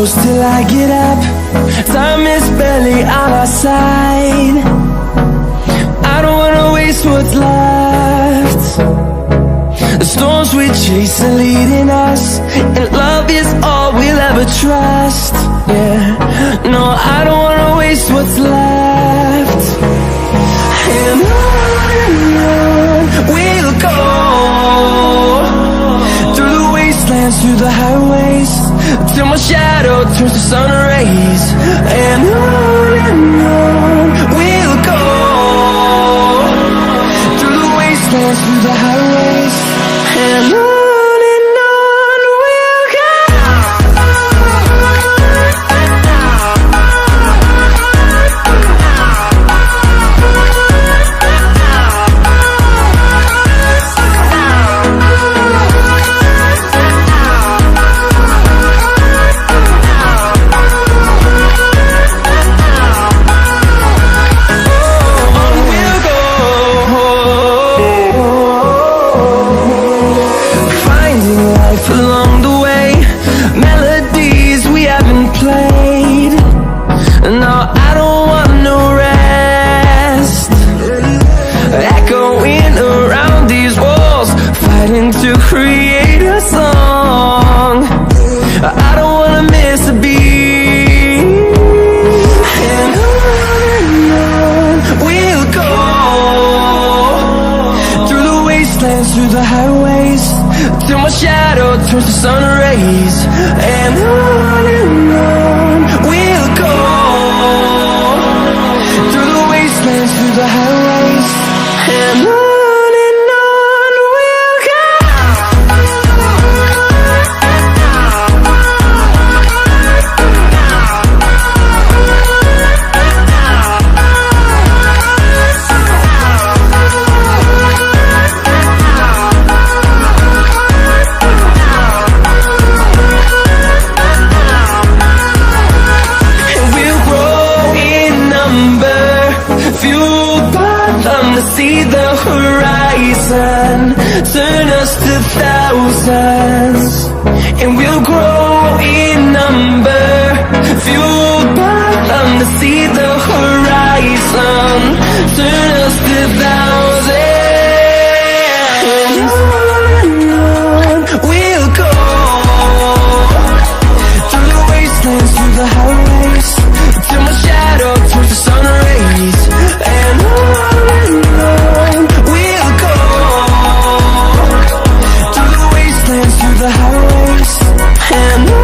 close till I get up. Time is barely on our side. I don't wanna waste what's left. The storms we chase are leading us, and love is all we'll ever trust. Yeah, no, I don't wanna waste what's left. And on we'll go, through the wastelands, through the highways, till my shadow turns to sun rays. And on we'll go, through the wastelands, through the highways, and on we'll go. Along the way, melodies we haven't played. No, I don't want no rest. Echoing around these walls, fighting to create a song. I don't wanna miss a beat. And on we'll go, through the wastelands, through the highways, till my shadow turns to sun rays. And on we'll go, through the wastelands, through the highways, and on we'll go. Fueled by them to see the horizon, turn us to thousands, and we'll grow in number. Fueled by them to see the horizon, turn us to thousands. On we'll go, through the wastelands, through the highways, till my shadow turns to sun rays. And on we'll go, through the wastelands, through the highways, and on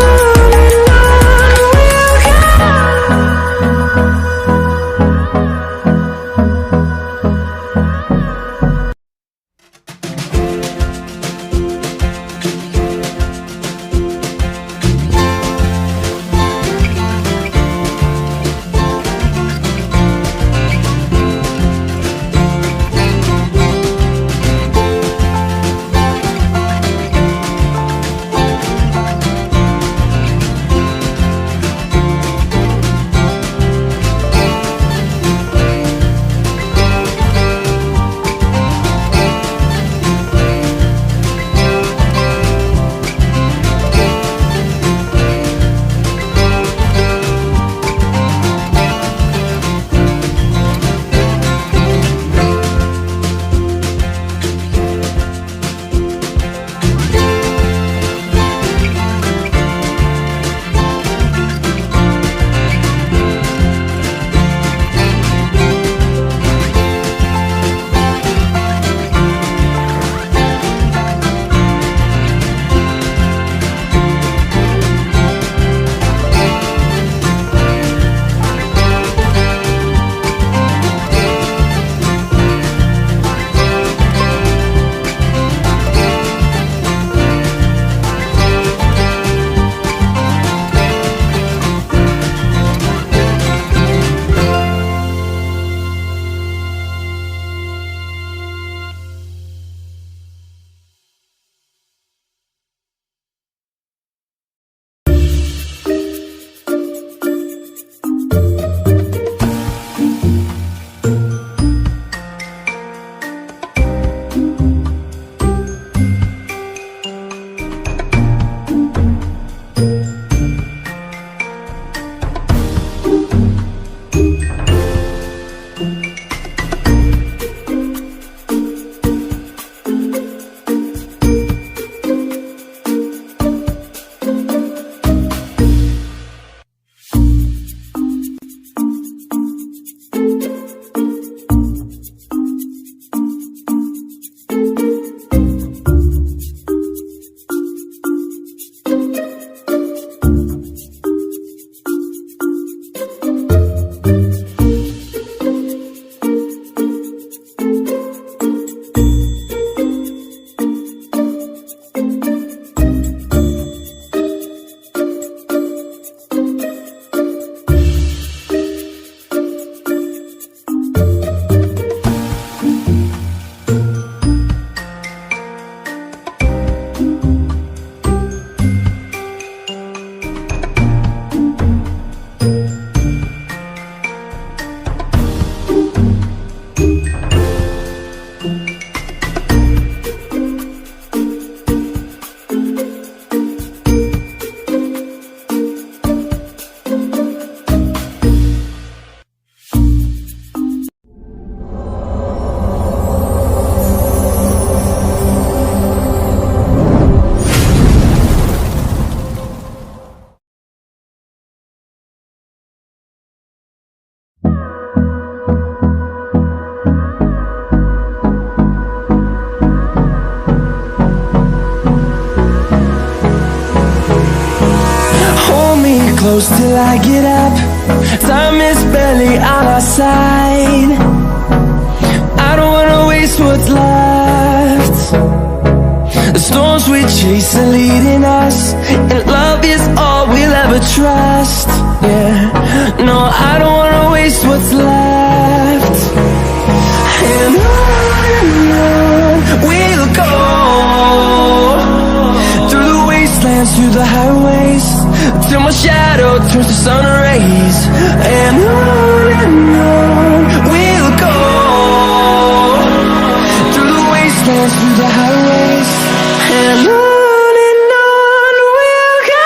close till I get up. Time is barely on our side. I don't wanna waste what's left. The storms we chase are leading us, and love is all we'll ever trust. Yeah, no, I don't wanna waste what's left. And on we'll go, through the wastelands, through the highways, till my shadow turns to sun rays. And on we'll go, through the wastelands, through the highways, and on we'll go.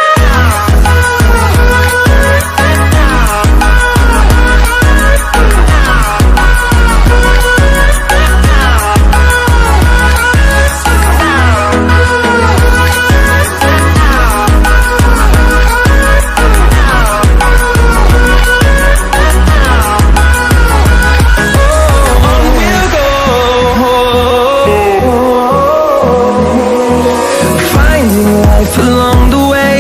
Along the way,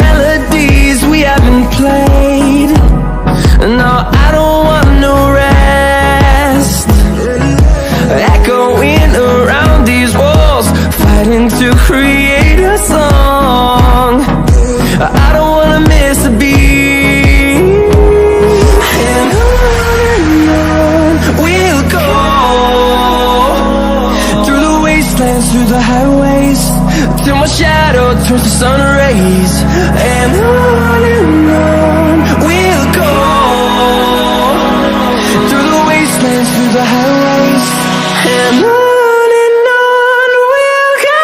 melodies we haven't played. No, I don't want no rest. Echoing around these walls, fighting to create a song. I don't wanna miss a beat. And on we'll go, through the wastelands, through the highways, till my shadow turns to sun rays. And on we'll go, through the wastelands, through the highways, and on we'll go.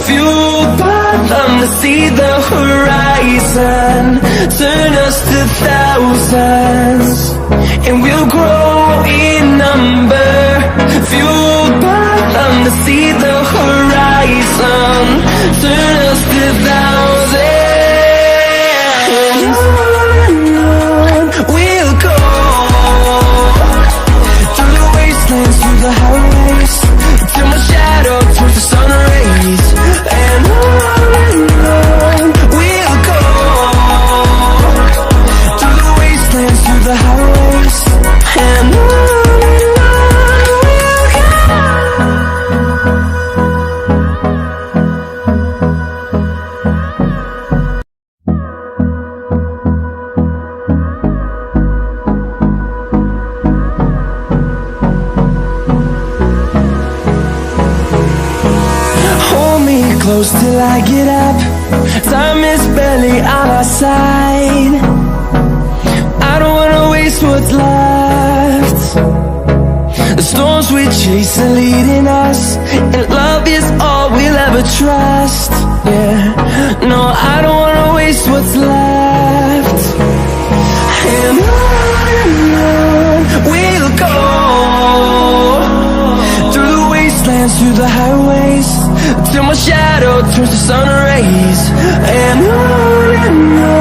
Fueled by them to see the horizon, turn us to thousands, and we'll grow in number. Fueled by them to see the horizon, turn us to thousands. On we'll go, through the wastelands, through the highways, till my shadow turns to sun rays. And on we'll go, through the wastelands, through the highways, and on we'll go. Close till I get up. Time is barely on our side. I don't wanna waste what's left. The storms we chase are leading us, and love is all we'll ever trust. Yeah, no, I don't wanna waste what's left. And on we'll go, through the wastelands, through the highways, till my shadow turns to sun rays. And on